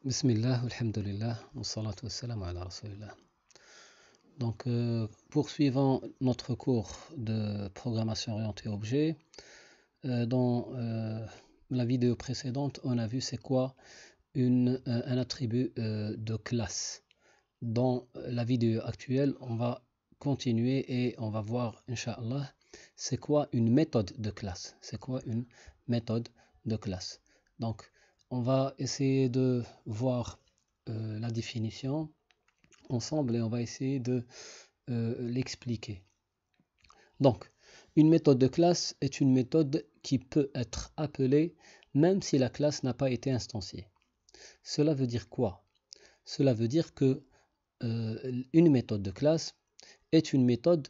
Bismillah, alhamdulillah, wa salatu wa salam ala rasulillah. Donc, poursuivant notre cours de programmation orientée objet, dans la vidéo précédente, on a vu c'est quoi un attribut de classe. Dans la vidéo actuelle, on va continuer et on va voir, Inch'Allah, c'est quoi une méthode de classe. C'est quoi une méthode de classe. Donc, on va essayer de voir la définition ensemble et on va essayer de l'expliquer. Donc, une méthode de classe est une méthode qui peut être appelée même si la classe n'a pas été instanciée. Cela veut dire quoi? Cela veut dire que une méthode de classe est une méthode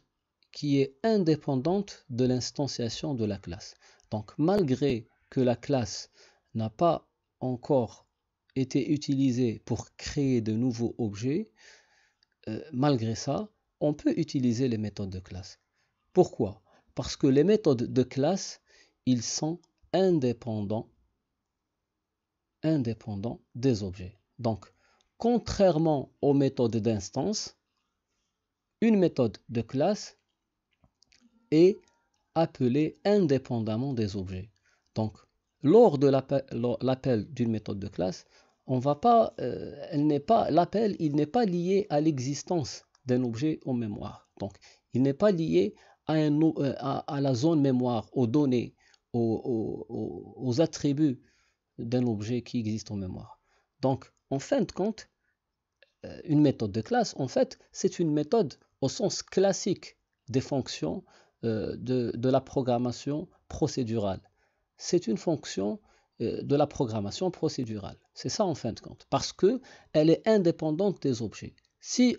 qui est indépendante de l'instanciation de la classe. Donc, malgré que la classe n'a pas encore été utilisée pour créer de nouveaux objets, malgré ça, on peut utiliser les méthodes de classe. Pourquoi? Parce que les méthodes de classe, ils sont indépendants des objets. Donc, contrairement aux méthodes d'instance, une méthode de classe est appelée indépendamment des objets. Donc, lors de l'appel d'une méthode de classe, on va pas, l'appel, il n'est pas lié à l'existence d'un objet en mémoire. Donc, il n'est pas lié à la zone mémoire, aux données, aux attributs d'un objet qui existe en mémoire. Donc, en fin de compte, une méthode de classe, en fait, c'est une méthode au sens classique des fonctions de la programmation procédurale. C'est une fonction de la programmation procédurale. C'est ça en fin de compte, parce qu'elle est indépendante des objets. Si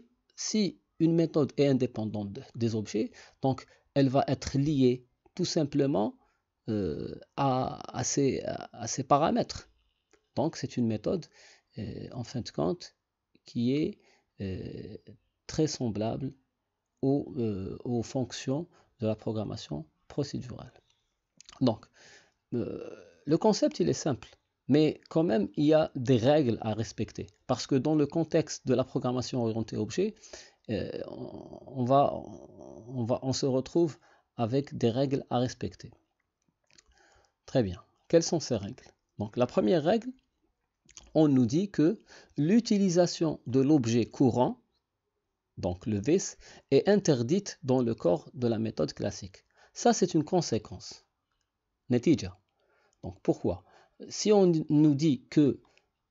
une méthode est indépendante des objets, donc elle va être liée tout simplement à ces paramètres. Donc c'est une méthode, en fin de compte, qui est très semblable aux fonctions de la programmation procédurale. Donc, le concept, il est simple, mais quand même, il y a des règles à respecter. Parce que dans le contexte de la programmation orientée objet, on se retrouve avec des règles à respecter. Très bien. Quelles sont ces règles? Donc, la première règle, on nous dit que l'utilisation de l'objet courant, donc le this, est interdite dans le corps de la méthode classique. Ça, c'est une conséquence. Netija. Donc pourquoi? Si on nous dit que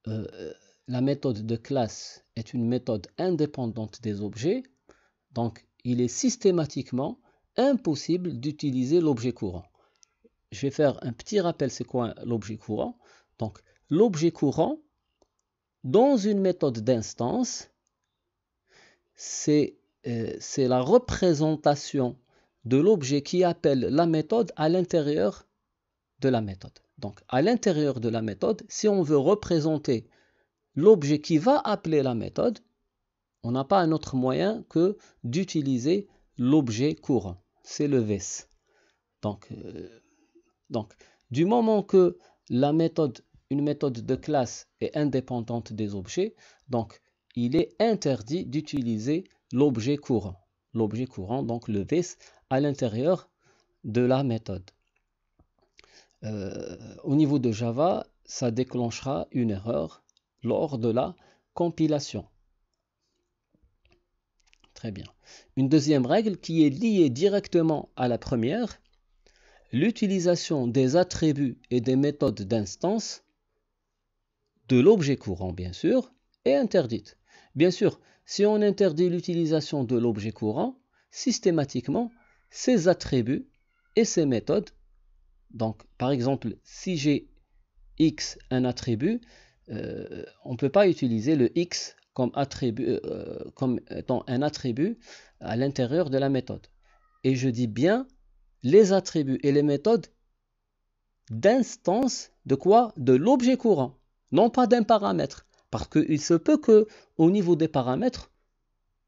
la méthode de classe est une méthode indépendante des objets, donc il est systématiquement impossible d'utiliser l'objet courant. Je vais faire un petit rappel, c'est quoi l'objet courant? Donc l'objet courant, dans une méthode d'instance, c'est la représentation de l'objet qui appelle la méthode à l'intérieur de la méthode. Donc, à l'intérieur de la méthode, si on veut représenter l'objet qui va appeler la méthode, on n'a pas un autre moyen que d'utiliser l'objet courant. C'est le this. Donc, du moment que une méthode de classe est indépendante des objets, donc il est interdit d'utiliser l'objet courant. L'objet courant, donc le this, à l'intérieur de la méthode. Au niveau de Java, ça déclenchera une erreur lors de la compilation. Très bien. Une deuxième règle qui est liée directement à la première, l'utilisation des attributs et des méthodes d'instance de l'objet courant, bien sûr, est interdite. Bien sûr, si on interdit l'utilisation de l'objet courant, systématiquement, ces attributs et ces méthodes, donc par exemple, si j'ai x un attribut, on ne peut pas utiliser le x comme étant un attribut à l'intérieur de la méthode. Et je dis bien les attributs et les méthodes d'instance de quoi? De l'objet courant, non pas d'un paramètre. Parce qu'il se peut qu'au niveau des paramètres,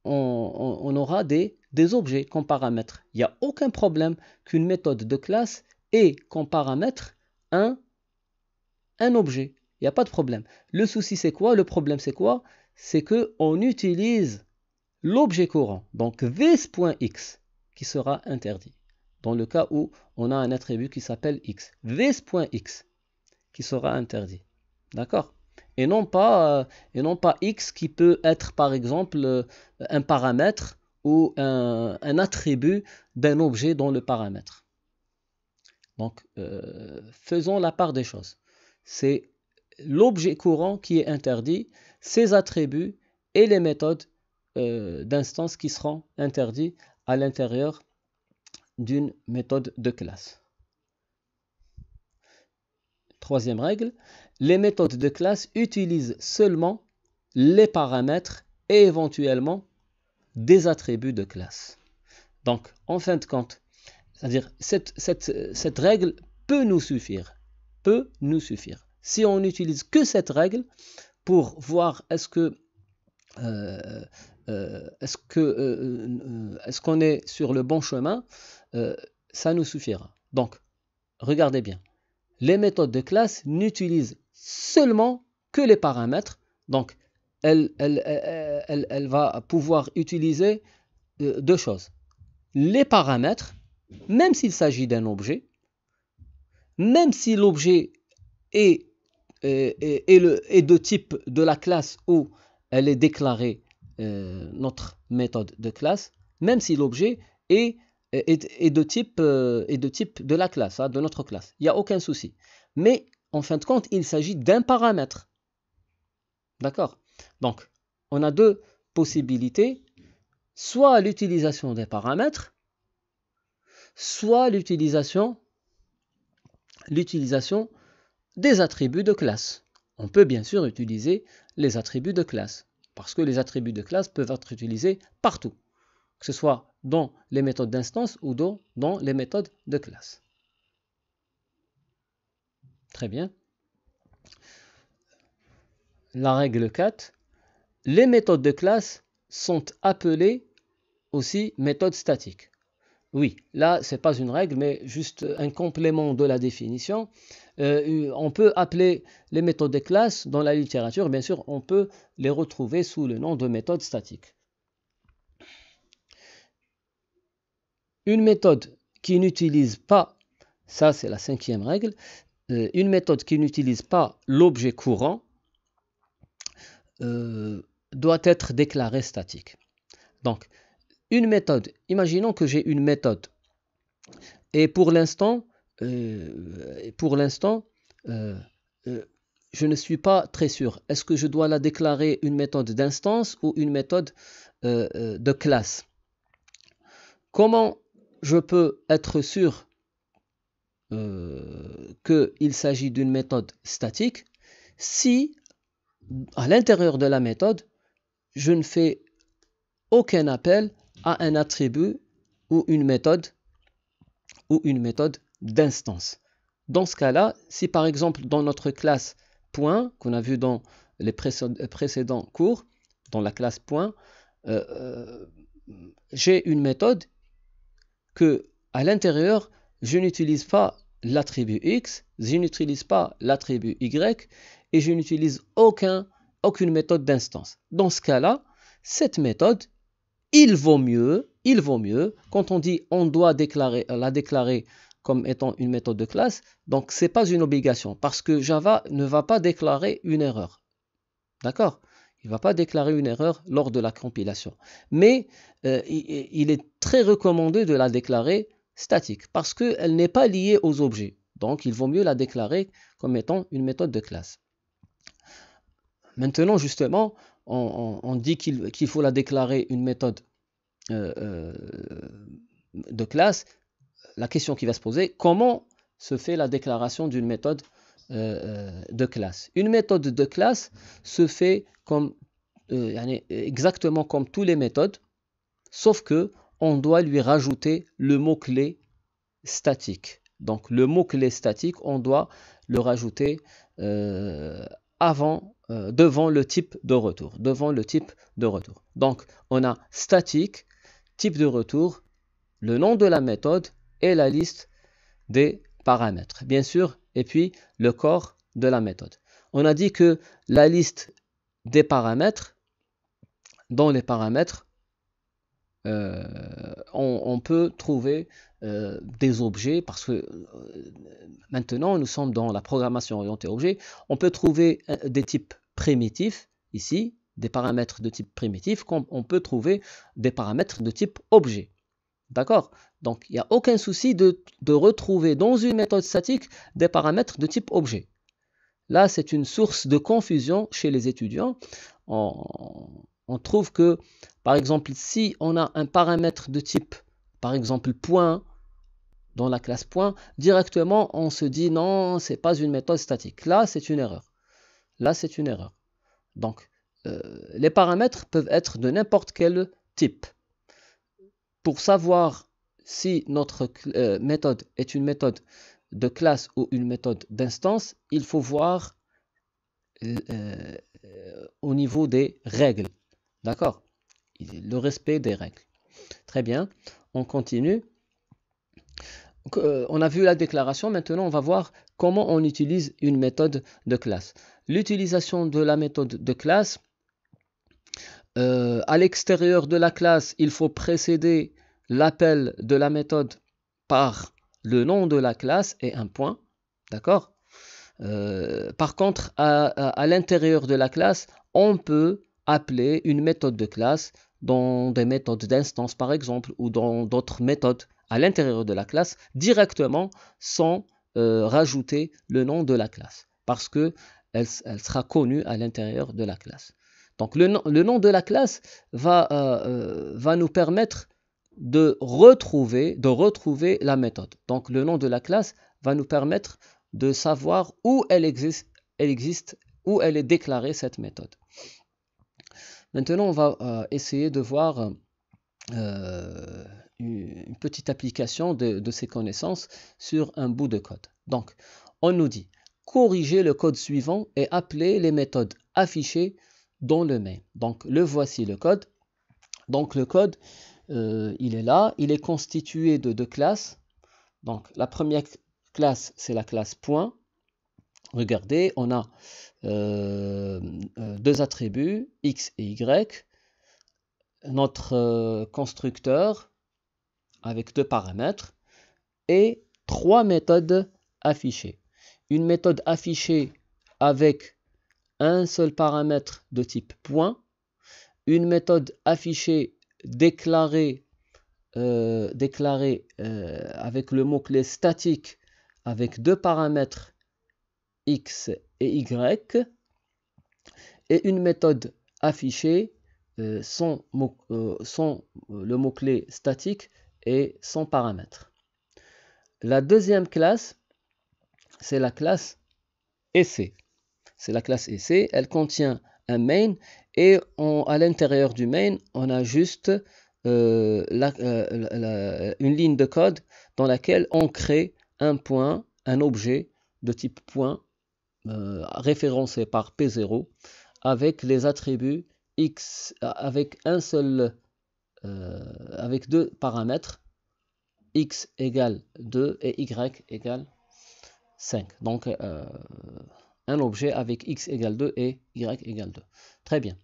on aura des objets comme paramètres. Il n'y a aucun problème qu'une méthode de classe ait comme paramètre un objet. Il n'y a pas de problème. Le souci, c'est quoi? Le problème, c'est quoi? C'est qu'on utilise l'objet courant, donc this.x, qui sera interdit. Dans le cas où on a un attribut qui s'appelle x. This.x, qui sera interdit. D'accord? Et non pas x qui peut être, par exemple, un paramètre ou un attribut d'un objet dans le paramètre. Donc, faisons la part des choses. C'est l'objet courant qui est interdit, ses attributs et les méthodes d'instance qui seront interdits à l'intérieur d'une méthode de classe. Troisième règle, les méthodes de classe utilisent seulement les paramètres et éventuellement des attributs de classe. Donc, en fin de compte, c'est-à-dire cette règle peut nous suffire. Si on n'utilise que cette règle pour voir est-ce qu'on est sur le bon chemin, ça nous suffira. Donc, regardez bien. Les méthodes de classe n'utilisent seulement que les paramètres. Donc, elle va pouvoir utiliser deux choses. Les paramètres, même s'il s'agit d'un objet, même si l'objet est de type de la classe où elle est déclarée notre méthode de classe, même si l'objet est de type de la classe, de notre classe. Il n'y a aucun souci. Mais en fin de compte, il s'agit d'un paramètre. D'accord? Donc, on a deux possibilités. Soit l'utilisation des paramètres, soit l'utilisation des attributs de classe. On peut bien sûr utiliser les attributs de classe, parce que les attributs de classe peuvent être utilisés partout, que ce soit dans les méthodes d'instance ou dans les méthodes de classe. Très bien. La règle 4, les méthodes de classe sont appelées aussi méthodes statiques. Oui, là, ce n'est pas une règle, mais juste un complément de la définition. On peut appeler les méthodes de classe dans la littérature, bien sûr, on peut les retrouver sous le nom de méthodes statiques. Une méthode qui n'utilise pas, ça c'est la cinquième règle, une méthode qui n'utilise pas l'objet courant doit être déclarée statique. Donc, une méthode, imaginons que j'ai une méthode et pour l'instant, je ne suis pas très sûr. Est-ce que je dois la déclarer une méthode d'instance ou une méthode de classe? Comment je peux être sûr qu'il s'agit d'une méthode statique si à l'intérieur de la méthode, je ne fais aucun appel à un attribut ou une méthode d'instance. Dans ce cas-là, si par exemple dans notre classe point, qu'on a vu dans les précédents cours, dans la classe point, j'ai une méthode que à l'intérieur, je n'utilise pas l'attribut x, je n'utilise pas l'attribut y et je n'utilise aucune méthode d'instance. Dans ce cas-là, cette méthode, il vaut mieux, quand on dit on doit la déclarer comme étant une méthode de classe, donc ce n'est pas une obligation, parce que Java ne va pas déclarer une erreur. D'accord? Il ne va pas déclarer une erreur lors de la compilation. Mais il est très recommandé de la déclarer statique, parce qu'elle n'est pas liée aux objets. Donc il vaut mieux la déclarer comme étant une méthode de classe. Maintenant, justement, on dit qu'il faut la déclarer une méthode de classe. La question qui va se poser, comment se fait la déclaration d'une méthode de classe? Une méthode de classe se fait exactement comme toutes les méthodes, sauf que on doit lui rajouter le mot-clé statique. Donc le mot-clé statique, on doit le rajouter devant le type de retour. Donc on a statique, type de retour, le nom de la méthode et la liste des paramètres, bien sûr, et puis le corps de la méthode. On a dit que la liste des paramètres, dans les paramètres, on peut trouver des objets parce que maintenant nous sommes dans la programmation orientée objet. On peut trouver des types primitifs ici, des paramètres de type primitif, comme on peut trouver des paramètres de type objet. D'accord? Donc il n'y a aucun souci de retrouver dans une méthode statique des paramètres de type objet. Là, c'est une source de confusion chez les étudiants. On trouve que, par exemple, si on a un paramètre de type, par exemple, point, dans la classe point, directement, on se dit non, c'est pas une méthode statique. Là, c'est une erreur. Là, c'est une erreur. Donc, les paramètres peuvent être de n'importe quel type. Pour savoir si notre méthode est une méthode de classe ou une méthode d'instance, il faut voir au niveau des règles. D'accord? Le respect des règles. Très bien. On continue. On a vu la déclaration. Maintenant, on va voir comment on utilise une méthode de classe. L'utilisation de la méthode de classe. À l'extérieur de la classe, il faut précéder l'appel de la méthode par le nom de la classe et un point. D'accord? Par contre, à l'intérieur de la classe, on peut appeler une méthode de classe dans des méthodes d'instance par exemple ou dans d'autres méthodes à l'intérieur de la classe directement sans rajouter le nom de la classe parce que elle sera connue à l'intérieur de la classe. Donc le nom de la classe va nous permettre de retrouver la méthode. Donc le nom de la classe va nous permettre de savoir où elle existe, où elle est déclarée cette méthode. Maintenant, on va essayer de voir une petite application de ces connaissances sur un bout de code. Donc, on nous dit corriger le code suivant et appeler les méthodes affichées dans le main. Donc, le voici le code. Donc, le code, il est là. Il est constitué de deux classes. Donc, la première classe, c'est la classe point. Regardez, on a deux attributs, x et y. Notre constructeur avec deux paramètres et trois méthodes affichées. Une méthode affichée avec un seul paramètre de type point, une méthode affichée déclarée avec le mot-clé statique avec deux paramètres x et y, et une méthode affichée sans le mot-clé statique et sans paramètre. La deuxième classe, c'est la classe essai. C'est la classe essai, elle contient un main et à l'intérieur du main, on a juste une ligne de code dans laquelle on crée un point, un objet de type point référencé par P0 avec les attributs x avec avec deux paramètres x égale 2 et y égale 5. Donc un objet avec x égale 2 et y égale 2. Très bien.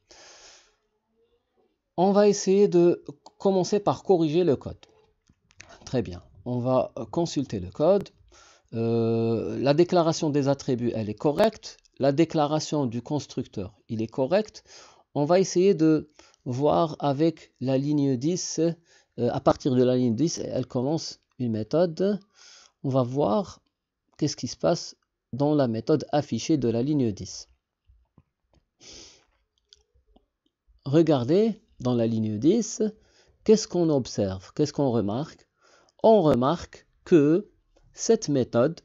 On va essayer de commencer par corriger le code. Très bien. On va consulter le code. La déclaration des attributs, elle est correcte. La déclaration du constructeur, il est correct. On va essayer de voir avec la ligne 10. À partir de la ligne 10, elle commence une méthode. On va voir qu'est-ce qui se passe dans la méthode affichée de la ligne 10. Regardez dans la ligne 10, qu'est-ce qu'on observe, qu'est-ce qu'on remarque? On remarque que cette méthode,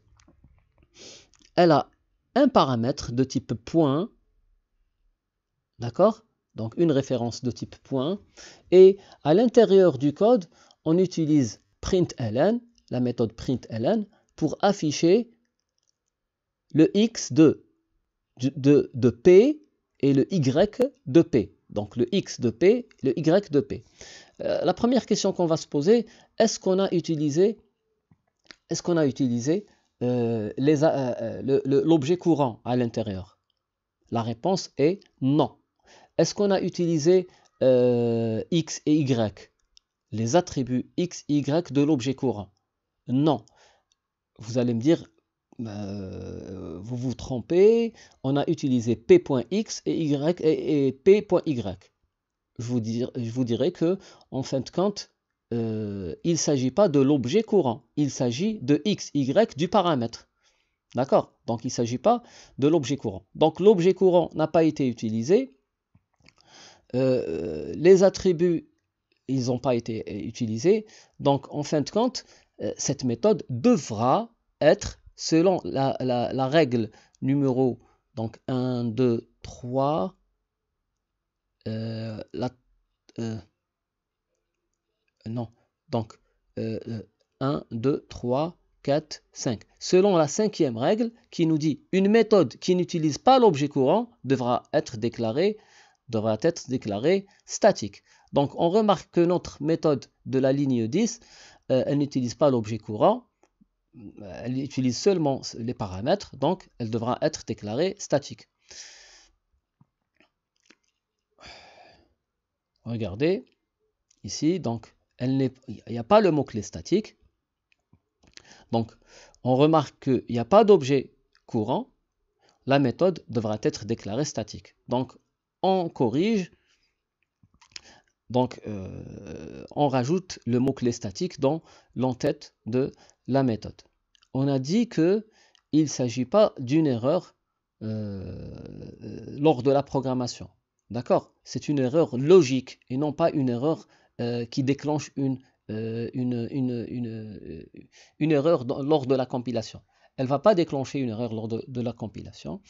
elle a un paramètre de type point, d'accord? Donc une référence de type point, et à l'intérieur du code, on utilise println, la méthode println, pour afficher le x de P et le y de P. Donc le x de P, le y de P. La première question qu'on va se poser, est-ce qu'on a utilisé l'objet courant à l'intérieur? La réponse est non. Est-ce qu'on a utilisé X et Y, les attributs X et Y de l'objet courant? Non. Vous allez me dire, vous vous trompez, on a utilisé P.X et Y et P.Y. Je vous dirais que, en fin de compte, il ne s'agit pas de l'objet courant, il s'agit de X, Y du paramètre. D'accord? Donc il ne s'agit pas de l'objet courant. Donc l'objet courant n'a pas été utilisé. Les attributs, ils n'ont pas été utilisés. Donc en fin de compte, cette méthode devra être, selon la règle numéro donc 1, 2, 3, non, donc 1, 2, 3, 4, 5. Selon la cinquième règle qui nous dit une méthode qui n'utilise pas l'objet courant devra être déclarée statique. Donc on remarque que notre méthode de la ligne 10, elle n'utilise pas l'objet courant, elle utilise seulement les paramètres, donc elle devra être déclarée statique. Regardez ici, donc il n'y a pas le mot-clé statique. Donc, on remarque qu'il n'y a pas d'objet courant. La méthode devra être déclarée statique. Donc, on corrige. Donc, on rajoute le mot-clé statique dans l'entête de la méthode. On a dit qu'il ne s'agit pas d'une erreur lors de la programmation. D'accord? C'est une erreur logique et non pas une erreur qui déclenche une erreur lors de la compilation. Elle ne va pas déclencher une erreur lors de la compilation.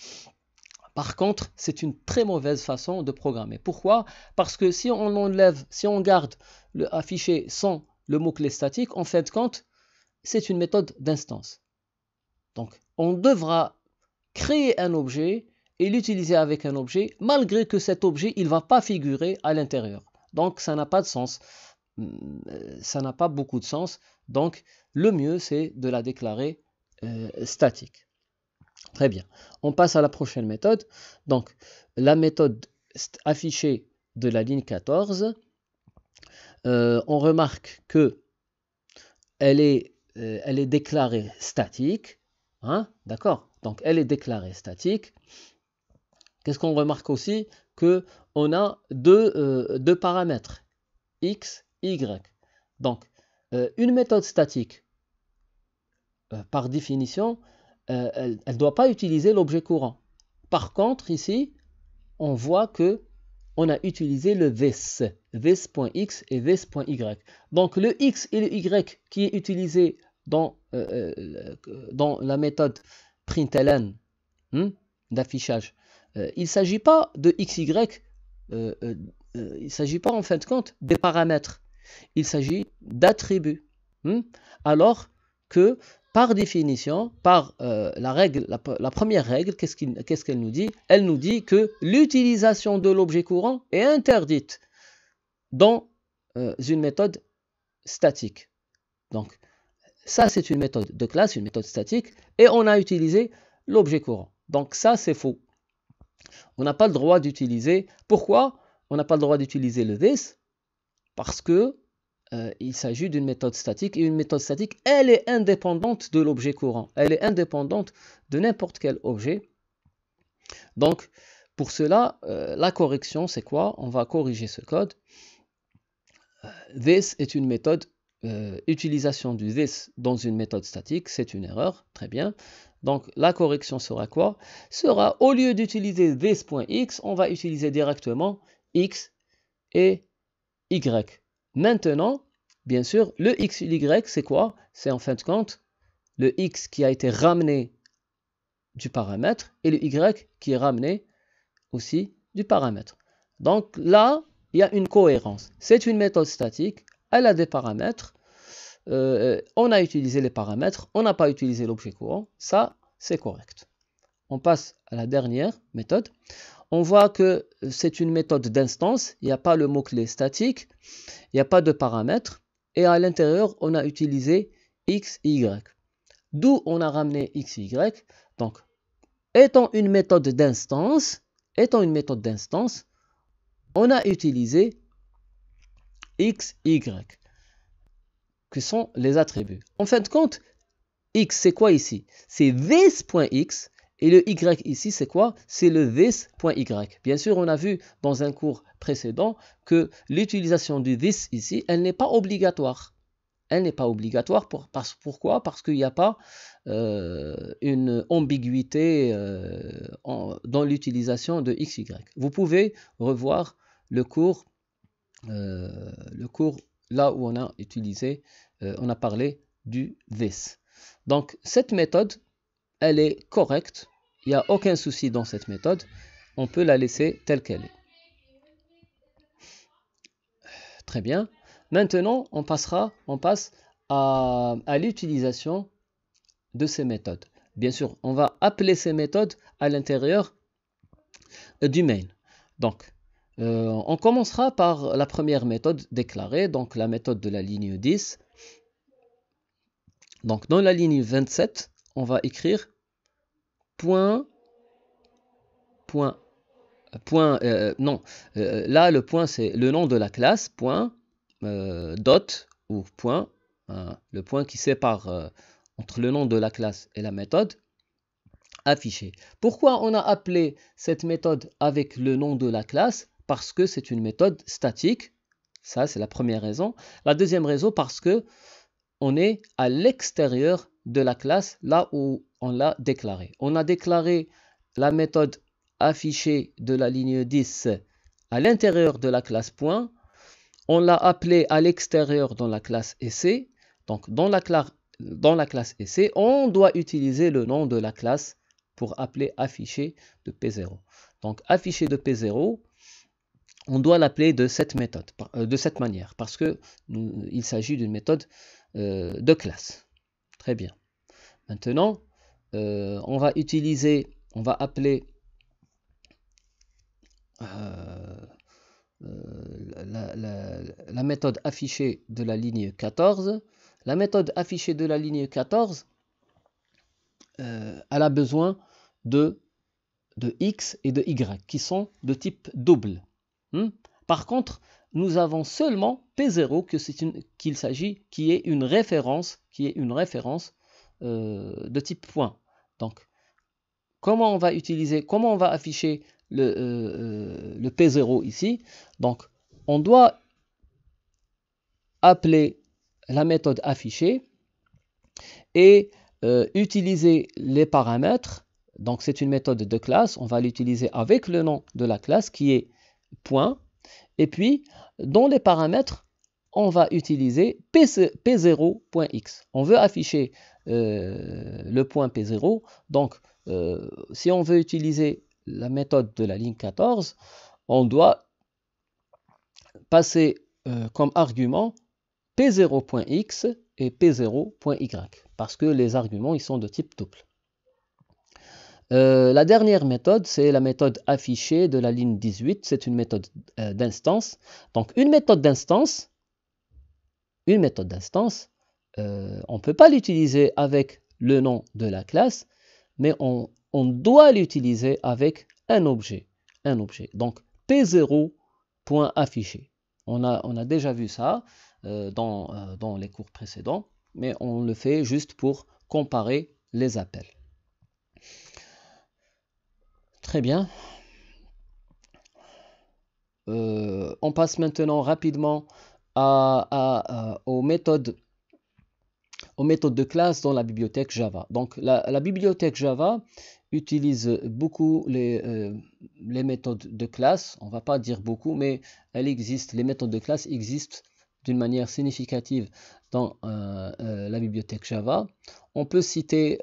Par contre, c'est une très mauvaise façon de programmer. Pourquoi? Parce que si on garde le fichier sans le mot-clé statique, en fin de compte, c'est une méthode d'instance. Donc, on devra créer un objet et l'utiliser avec un objet, malgré que cet objet, il ne va pas figurer à l'intérieur. Donc, ça n'a pas de sens. Ça n'a pas beaucoup de sens. Donc, le mieux, c'est de la déclarer statique. Très bien. On passe à la prochaine méthode. Donc, la méthode affichée de la ligne 14, on remarque que elle est déclarée statique. Hein? D'accord? Donc, elle est déclarée statique. Qu'est-ce qu'on remarque aussi? Qu'on a deux paramètres, x, y. Donc, une méthode statique, par définition, elle ne doit pas utiliser l'objet courant. Par contre, ici, on voit que on a utilisé le this, this.x et this.y. Donc, le x et le y qui est utilisé dans la méthode println d'affichage, il ne s'agit pas de xy, il ne s'agit pas en fin de compte des paramètres, il s'agit d'attributs. Alors que par définition, par la première règle, qu'est-ce qu'elle nous dit? Elle nous dit que l'utilisation de l'objet courant est interdite dans une méthode statique. Donc, ça, c'est une méthode de classe, une méthode statique, et on a utilisé l'objet courant. Donc, ça, c'est faux. On n'a pas le droit d'utiliser. Pourquoi on n'a pas le droit d'utiliser le this? Parce que il s'agit d'une méthode statique, et une méthode statique, elle est indépendante de l'objet courant. Elle est indépendante de n'importe quel objet. Donc, pour cela, la correction, c'est quoi? On va corriger ce code. This est une méthode, utilisation du this dans une méthode statique, c'est une erreur, très bien. Donc, la correction sera quoi? Sera, au lieu d'utiliser this.x, on va utiliser directement x et y. Maintenant, bien sûr, le x et y, c'est quoi? C'est en fin de compte le x qui a été ramené du paramètre et le y qui est ramené aussi du paramètre. Donc là, il y a une cohérence. C'est une méthode statique, elle a des paramètres. On a utilisé les paramètres, on n'a pas utilisé l'objet courant. Ça, c'est correct. On passe à la dernière méthode. On voit que c'est une méthode d'instance, il n'y a pas le mot-clé statique, il n'y a pas de paramètres, et à l'intérieur, on a utilisé x et y. D'où on a ramené x et y. Donc, étant une méthode d'instance, étant une méthode d'instance, on a utilisé x, y, qui sont les attributs. En fin de compte, x, c'est quoi ici? C'est this.x, et le y ici, c'est quoi? C'est le this.y. Bien sûr, on a vu dans un cours précédent que l'utilisation du this ici, elle n'est pas obligatoire. Elle n'est pas obligatoire. Pourquoi? Parce qu'il n'y a pas une ambiguïté dans l'utilisation de x, y. Vous pouvez revoir le cours là où on a utilisé, on a parlé du this. Donc cette méthode, elle est correcte, il n'y a aucun souci dans cette méthode, on peut la laisser telle qu'elle est. Très bien. Maintenant, on passe à l'utilisation de ces méthodes. Bien sûr, on va appeler ces méthodes à l'intérieur du main. Donc, on commencera par la première méthode déclarée, donc la méthode de la ligne 10. Donc, dans la ligne 27, on va écrire là, le point, c'est le nom de la classe, dot, ou point, le point qui sépare entre le nom de la classe et la méthode, affiché. Pourquoi on a appelé cette méthode avec le nom de la classe? Parce que c'est une méthode statique. Ça, c'est la première raison. La deuxième raison, parce que on est à l'extérieur de la classe, là où on l'a déclaré. On a déclaré la méthode affichée de la ligne 10 à l'intérieur de la classe point. On l'a appelée à l'extérieur dans la classe essai. Donc, dans la classe essai, on doit utiliser le nom de la classe pour appeler affiché de P0. Donc, affiché de P0, on doit l'appeler de cette méthode, de cette manière, parce que il s'agit d'une méthode de classe. Très bien. Maintenant, on va appeler la méthode affichée de la ligne 14. La méthode affichée de la ligne 14, elle a besoin de x et de y, qui sont de type double. Par contre, nous avons seulement P0 qu'il s'agit, qui est une référence de type point. Donc, comment on va afficher le P0 ici? Donc, on doit appeler la méthode affichée et utiliser les paramètres. Donc, c'est une méthode de classe. On va l'utiliser avec le nom de la classe qui est point. Et puis, dans les paramètres, on va utiliser P0.x. On veut afficher le point P0. Donc, si on veut utiliser la méthode de la ligne 14, on doit passer comme argument P0.x et P0.y, parce que les arguments ils sont de type double. La dernière méthode, c'est la méthode affichée de la ligne 18. C'est une méthode d'instance. Donc, une méthode d'instance, on ne peut pas l'utiliser avec le nom de la classe, mais on doit l'utiliser avec un objet. Donc, P0.affiché. On a déjà vu ça dans les cours précédents, mais on le fait juste pour comparer les appels. Très bien. On passe maintenant rapidement aux méthodes de classe dans la bibliothèque Java. Donc la bibliothèque Java utilise beaucoup les méthodes de classe. On ne va pas dire beaucoup, mais les méthodes de classe existent d'une manière significative dans la bibliothèque Java. On peut citer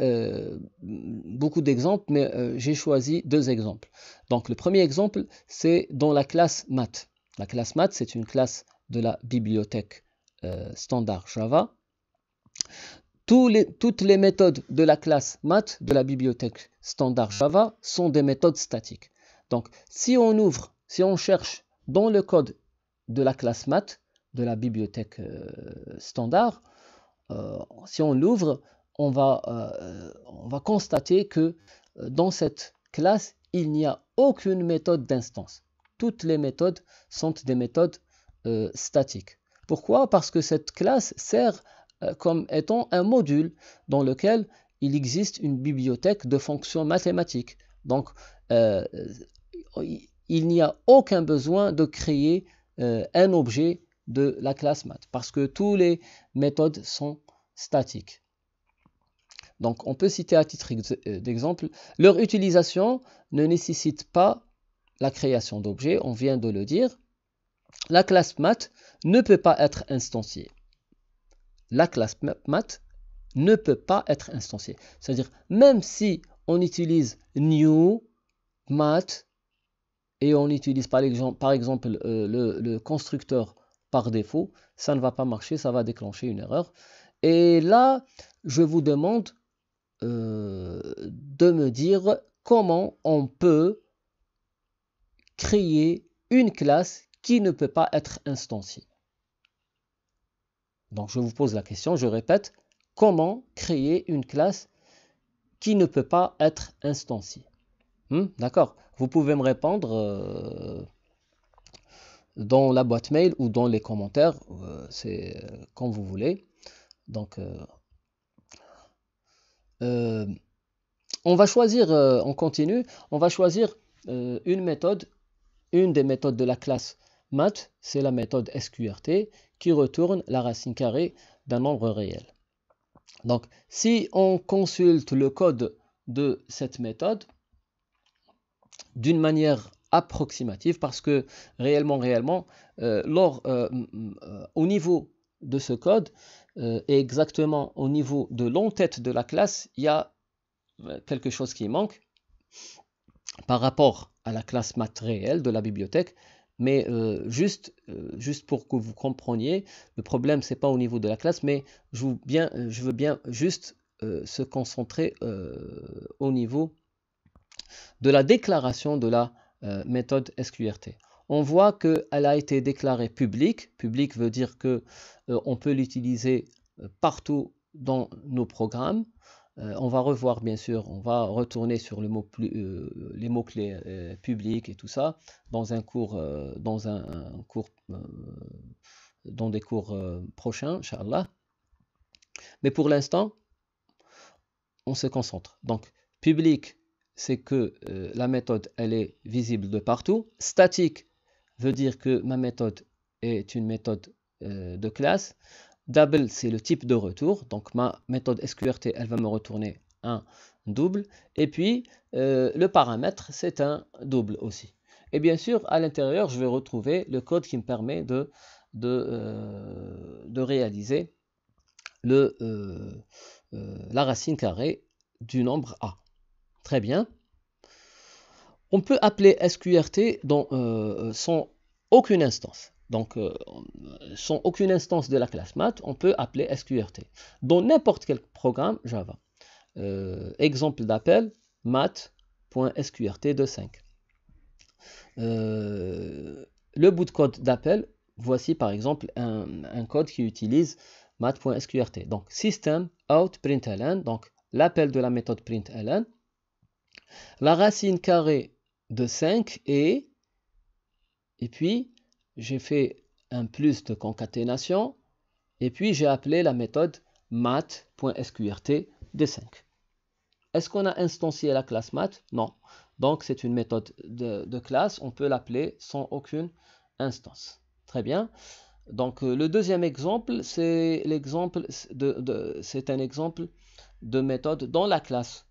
beaucoup d'exemples, mais j'ai choisi 2 exemples. Donc le premier exemple, c'est dans la classe math. La classe math, c'est une classe de la bibliothèque standard Java. Toutes les méthodes de la classe math de la bibliothèque standard Java sont des méthodes statiques. Donc si on cherche dans le code de la classe math de la bibliothèque standard, si on l'ouvre, on va constater que dans cette classe, il n'y a aucune méthode d'instance. Toutes les méthodes sont des méthodes statiques. Pourquoi? Parce que cette classe sert comme étant un module dans lequel il existe une bibliothèque de fonctions mathématiques. Donc, il n'y a aucun besoin de créer un objet de la classe math parce que toutes les méthodes sont statiques. Donc, on peut citer à titre d'exemple, leur utilisation ne nécessite pas la création d'objets, on vient de le dire. La classe math ne peut pas être instanciée. La classe math ne peut pas être instanciée. C'est-à-dire, même si on utilise new, math, et on utilise par exemple le constructeur par défaut, ça ne va pas marcher, ça va déclencher une erreur. Et là, je vous demande de me dire comment on peut créer une classe qui ne peut pas être instanciée. Donc je vous pose la question, je répète, comment créer une classe qui ne peut pas être instanciée? D'accord? Vous pouvez me répondre dans la boîte mail ou dans les commentaires, c'est quand vous voulez. Donc on va choisir, on continue, on va choisir une méthode, une des méthodes de la classe math, c'est la méthode SQRT qui retourne la racine carrée d'un nombre réel. Donc si on consulte le code de cette méthode d'une manière approximative, parce que réellement, au niveau de ce code, et exactement au niveau de l'entête de la classe, il y a quelque chose qui manque par rapport à la classe math réelle de la bibliothèque, mais juste pour que vous compreniez, le problème c'est pas au niveau de la classe, mais je veux bien juste se concentrer au niveau de la déclaration de la méthode SQRT. On voit qu'elle a été déclarée publique. Public veut dire que on peut l'utiliser partout dans nos programmes. On va revoir bien sûr, on va retourner sur les mots-clés publics et tout ça dans un cours, dans des cours prochains, Inch'Allah. Mais pour l'instant, on se concentre. Donc, public, c'est que la méthode, elle est visible de partout. Statique veut dire que ma méthode est une méthode de classe. Double, c'est le type de retour. Donc, ma méthode SQRT, elle va me retourner un double. Et puis, le paramètre, c'est un double aussi. Et bien sûr, à l'intérieur, je vais retrouver le code qui me permet de réaliser la racine carrée du nombre A. Très bien. On peut appeler SQRT sans aucune instance. Donc, sans aucune instance de la classe math, on peut appeler SQRT dans n'importe quel programme Java. Exemple d'appel, math.sqrt25. Le bout de code d'appel, voici par exemple un code qui utilise math.sqrt. Donc, system out println, donc l'appel de la méthode println, la racine carrée de 5 et puis j'ai fait un plus de concaténation et puis j'ai appelé la méthode math.sqrt de 5. Est-ce qu'on a instancié la classe math? Non. Donc c'est une méthode de classe, on peut l'appeler sans aucune instance. Très bien. Donc le deuxième exemple, c'est un exemple de méthode dans la classe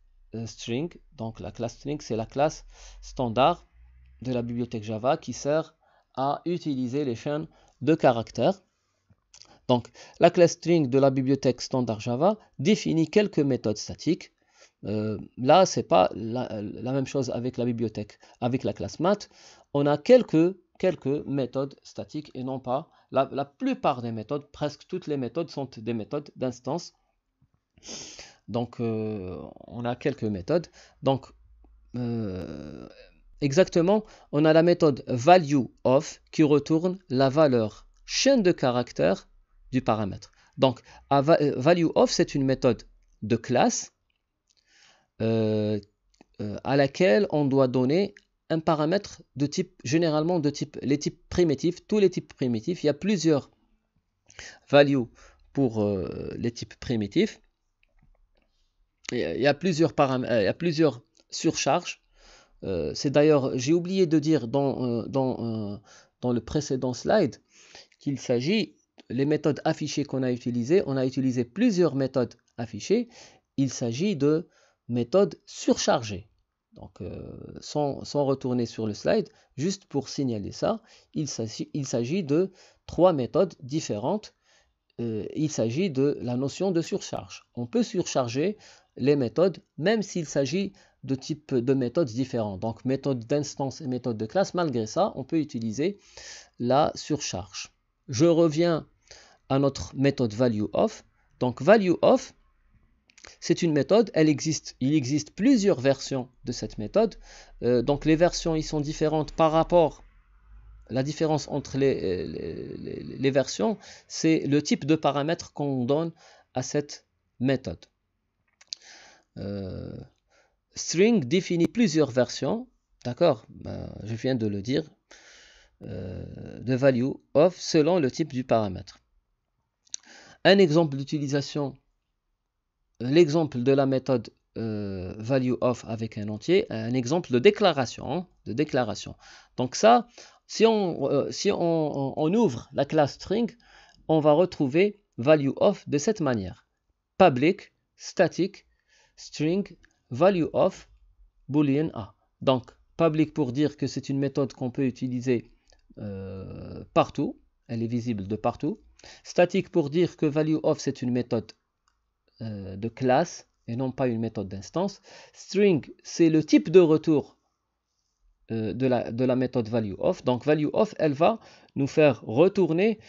string. Donc la classe string, c'est la classe standard de la bibliothèque Java qui sert à utiliser les chaînes de caractères. Donc la classe string de la bibliothèque standard Java définit quelques méthodes statiques. Là, c'est pas la même chose avec la bibliothèque. Avec la classe math, on a quelques méthodes statiques et non pas la plupart des méthodes, presque toutes les méthodes sont des méthodes d'instance. Donc, on a quelques méthodes. Donc, exactement, on a la méthode valueOf qui retourne la valeur chaîne de caractères du paramètre. Donc, valueOf, c'est une méthode de classe à laquelle on doit donner un paramètre de type, généralement de type, les types primitifs, tous les types primitifs. Il y a plusieurs values pour les types primitifs. Il y a plusieurs paramètres, il y a plusieurs surcharges. C'est d'ailleurs, j'ai oublié de dire dans le précédent slide qu'il s'agit, les méthodes affichées qu'on a utilisées, on a utilisé plusieurs méthodes affichées. Il s'agit de méthodes surchargées. Donc, sans retourner sur le slide, juste pour signaler ça, il s'agit de 3 méthodes différentes. Il s'agit de la notion de surcharge. On peut surcharger les méthodes, même s'il s'agit de types de méthodes différents. Donc, méthode d'instance et méthode de classe, malgré ça, on peut utiliser la surcharge. Je reviens à notre méthode valueOf. Donc, valueOf, c'est une méthode, il existe plusieurs versions de cette méthode. Donc, les versions ils sont différentes par rapport. La différence entre les versions, c'est le type de paramètres qu'on donne à cette méthode. String définit plusieurs versions, d'accord, je viens de le dire, de value of selon le type du paramètre. Un exemple d'utilisation, l'exemple de la méthode value of avec un entier, un exemple de déclaration. Donc ça, si on ouvre la classe string, on va retrouver value of de cette manière. Public, static, string, value of, boolean a. Donc, public pour dire que c'est une méthode qu'on peut utiliser partout. Elle est visible de partout. Static pour dire que value of c'est une méthode de classe et non pas une méthode d'instance. String, c'est le type de retour de la méthode value of. Donc, value of, elle va nous faire retourner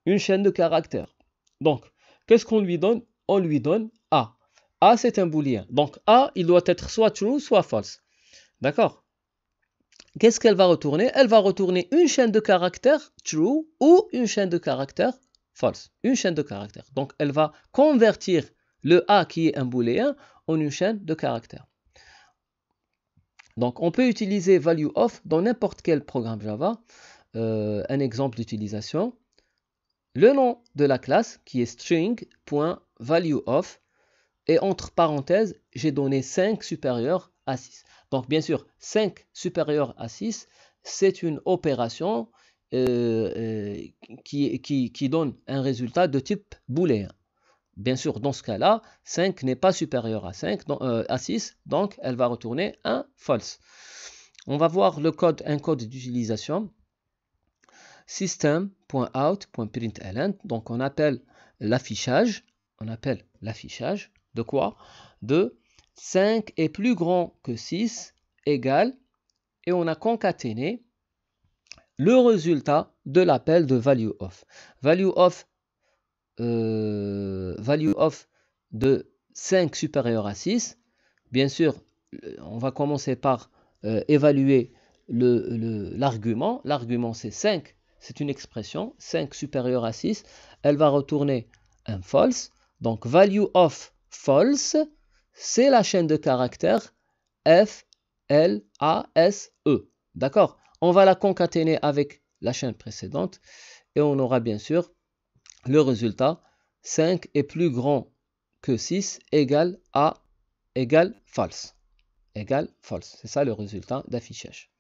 une chaîne de caractères. Donc, qu'est-ce qu'on lui donne? On lui donne A. A, c'est un booléen. Donc, A, il doit être soit true, soit false. D'accord? Qu'est-ce qu'elle va retourner? Elle va retourner une chaîne de caractères true ou une chaîne de caractères false. Une chaîne de caractères. Donc, elle va convertir le A qui est un booléen en une chaîne de caractères. Donc, on peut utiliser valueOf dans n'importe quel programme Java. Un exemple d'utilisation. Le nom de la classe qui est string.valueOf et entre parenthèses, j'ai donné 5 supérieur à 6. Donc, bien sûr, 5 supérieur à 6, c'est une opération qui donne un résultat de type booléen. Bien sûr, dans ce cas-là, 5 n'est pas supérieur à 6, donc elle va retourner un false. On va voir un code d'utilisation. System.out.println. Donc, on appelle l'affichage. De quoi? De 5 est plus grand que 6 égale, et on a concaténé le résultat de l'appel de valueOf. ValueOf de 5 supérieur à 6. Bien sûr, on va commencer par évaluer l'argument. L'argument, c'est 5. C'est une expression. 5 supérieur à 6. Elle va retourner un false. Donc, valueOf false, c'est la chaîne de caractères F, L, A, S, E. D'accord? On va la concaténer avec la chaîne précédente et on aura bien sûr le résultat 5 est plus grand que 6 égale A égale false. C'est ça le résultat d'affichage.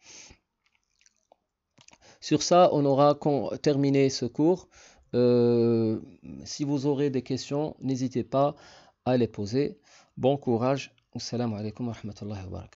Sur ça, on aura terminé ce cours. Si vous aurez des questions, n'hésitez pas à les poser. Bon courage. Assalamu alaikum wa rahmatullahi wa barakatuh.